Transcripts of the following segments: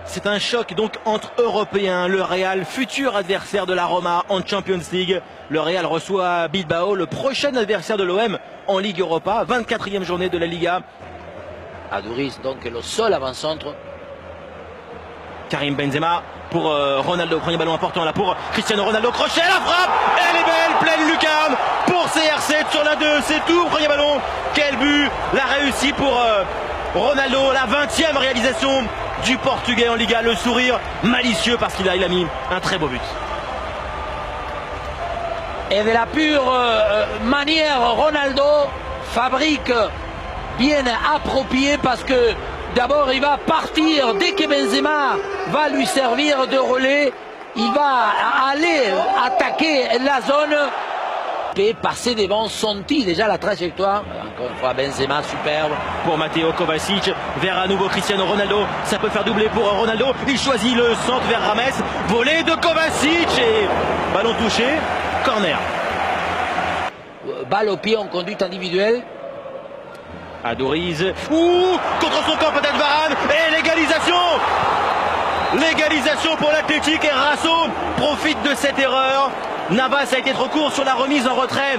C'est un choc donc entre Européens. Le Real, futur adversaire de la Roma en Champions League. Le Real reçoit Bilbao, le prochain adversaire de l'OM en Ligue Europa. 24e journée de la Liga. Aduriz donc est le seul avant-centre. Karim Benzema pour Ronaldo. Premier ballon important là pour Cristiano Ronaldo. Crochet, la frappe. Elle est belle, pleine lucarne pour CR7 sur la 2. C'est tout. Premier ballon. Quel but. La réussie pour Ronaldo. La 20e réalisation du Portugais en Liga. Le sourire malicieux parce qu'il a mis un très beau but. Et de la pure manière, Ronaldo fabrique bien approprié parce que d'abord il va partir dès que Benzema va lui servir de relais. Il va aller attaquer la zone et passer devant Santi, déjà la trajectoire. Encore une fois Benzema superbe. Pour Matteo Kovacic, vers à nouveau Cristiano Ronaldo. Ça peut faire doubler pour Ronaldo. Il choisit le centre vers Rames. Volée de Kovacic et ballon touché. Corner. Balle au pied en conduite individuelle. Aduriz. Ouh, contre son camp peut-être Varane. Et l'égalisation. L'égalisation pour l'Athletic et Rasso profite de cette erreur. Navas a été trop court sur la remise en retrait.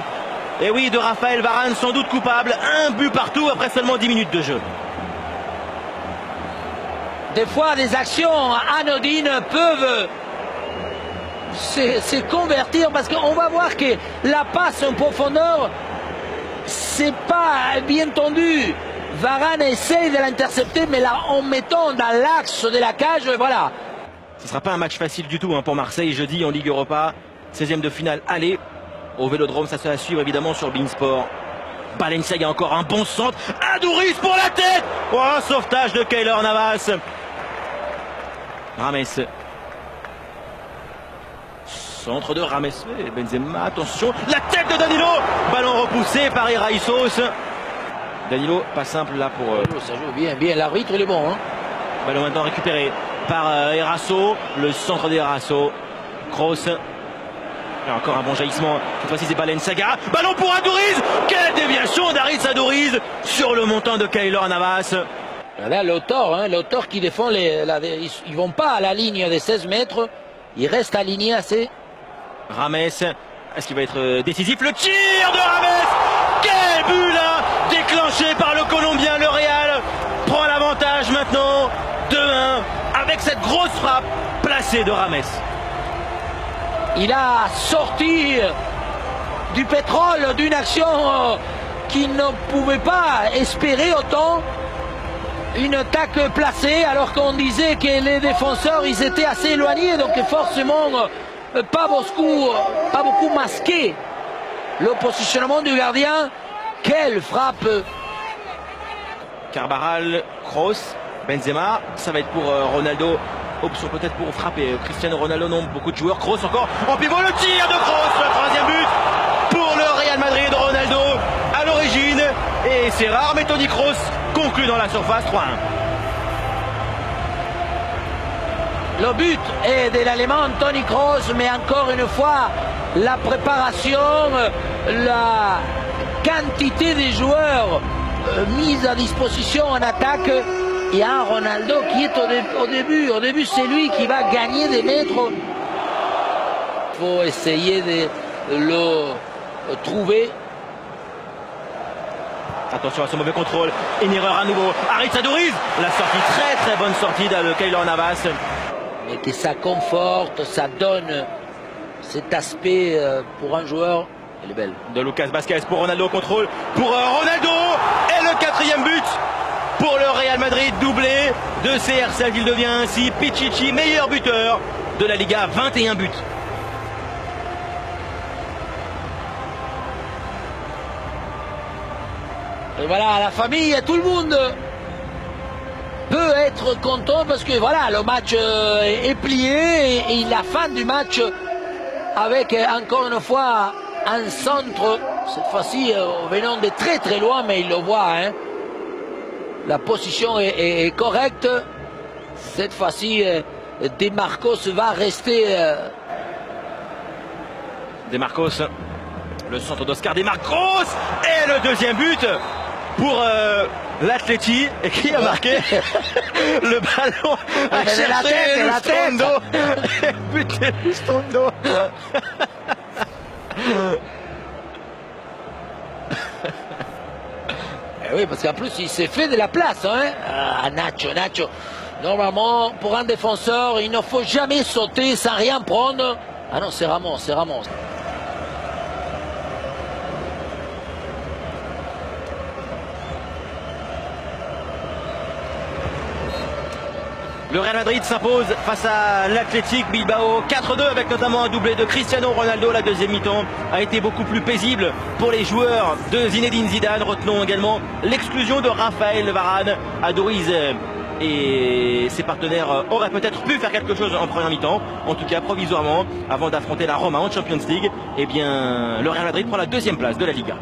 Et oui, de Raphaël Varane, sans doute coupable. Un but partout après seulement 10 minutes de jeu. Des fois, des actions anodines peuvent se convertir parce qu'on va voir que la passe en profondeur, c'est pas bien tendu. Varane essaye de l'intercepter, mais là, en mettant dans l'axe de la cage, voilà. Ce ne sera pas un match facile du tout pour Marseille jeudi en Ligue Europa. 16e de finale aller au Vélodrome, ça se va suivre évidemment sur Beansport. Balenciaga encore un bon centre. Aduriz pour la tête. Oh, un sauvetage de Keylor Navas. Rames. Centre de Rames. Et Benzema, attention. La tête de Danilo. Ballon repoussé par Eraïsos. Danilo, pas simple là pour... Ça joue bien, bien. L'arbitre, il est bon. Ballon maintenant récupéré par Erasso. Le centre d'Erasso. Kroos. Et encore un bon jaillissement. Cette fois-ci, c'est Balenciaga. Ballon pour Aduriz. Quelle déviation d'Aris Aduriz sur le montant de Keylor Navas. Là, l'auteur qui défend, ils vont pas à la ligne des 16 mètres. Ils restent alignés assez. Rames. Est-ce qu'il va être décisif? Le tir de Rames. Quel but là, déclenché par le Colombien. Le Real prend l'avantage maintenant. 2-1 avec cette grosse frappe placée de Rames. Il a sorti du pétrole d'une action qui ne pouvait pas espérer autant. Une attaque placée alors qu'on disait que les défenseurs ils étaient assez éloignés, donc forcément pas beaucoup masqué le positionnement du gardien. Quelle frappe! Carvajal, Kroos, Benzema, ça va être pour Ronaldo. Option peut-être pour frapper. Cristiano Ronaldo, non, beaucoup de joueurs. Kroos encore en pivot, le tir de Kroos, le troisième but pour le Real Madrid. Ronaldo à l'origine et c'est rare, mais Toni Kroos conclut dans la surface. 3-1. Le but est de l'Allemand Toni Kroos, mais encore une fois, la préparation, la quantité de joueurs mis à disposition en attaque. Il y a un Ronaldo qui est au début. Au début, c'est lui qui va gagner des mètres. Il faut essayer de le trouver. Attention à ce mauvais contrôle. Une erreur à nouveau. Aris Aduriz. La sortie, très bonne sortie de Keylor Navas. Mais que ça conforte, ça donne cet aspect pour un joueur. Elle est belle. De Lucas Vazquez pour Ronaldo. Contrôle pour Ronaldo. Et le 4e but pour le Real Madrid, doublé de CR7. Il devient ainsi Pichichi, meilleur buteur de la Liga, 21 buts. Et voilà, la famille, tout le monde peut être content parce que voilà, le match est plié et la fin du match avec encore une fois un centre, cette fois-ci venant de très loin, mais il le voit, hein. La position est correcte. Cette fois-ci, De Marcos va rester. De Marcos, le centre d'Oscar De Marcos et le deuxième but pour l'Atleti et qui a marqué le ballon a cherché Elizondo. Putain, Elizondo. Oui, parce qu'en plus, il s'est fait de la place. Hein. Ah, Nacho. Normalement, pour un défenseur, il ne faut jamais sauter sans rien prendre. Ah non, c'est Ramos. Le Real Madrid s'impose face à l'Athletic Bilbao 4-2 avec notamment un doublé de Cristiano Ronaldo. La deuxième mi-temps a été beaucoup plus paisible pour les joueurs de Zinedine Zidane. Retenons également l'exclusion de Raphaël Varane. Adoriz et ses partenaires auraient peut-être pu faire quelque chose en première mi-temps, en tout cas provisoirement, avant d'affronter la Roma en Champions League. Eh bien, le Real Madrid prend la deuxième place de la Liga.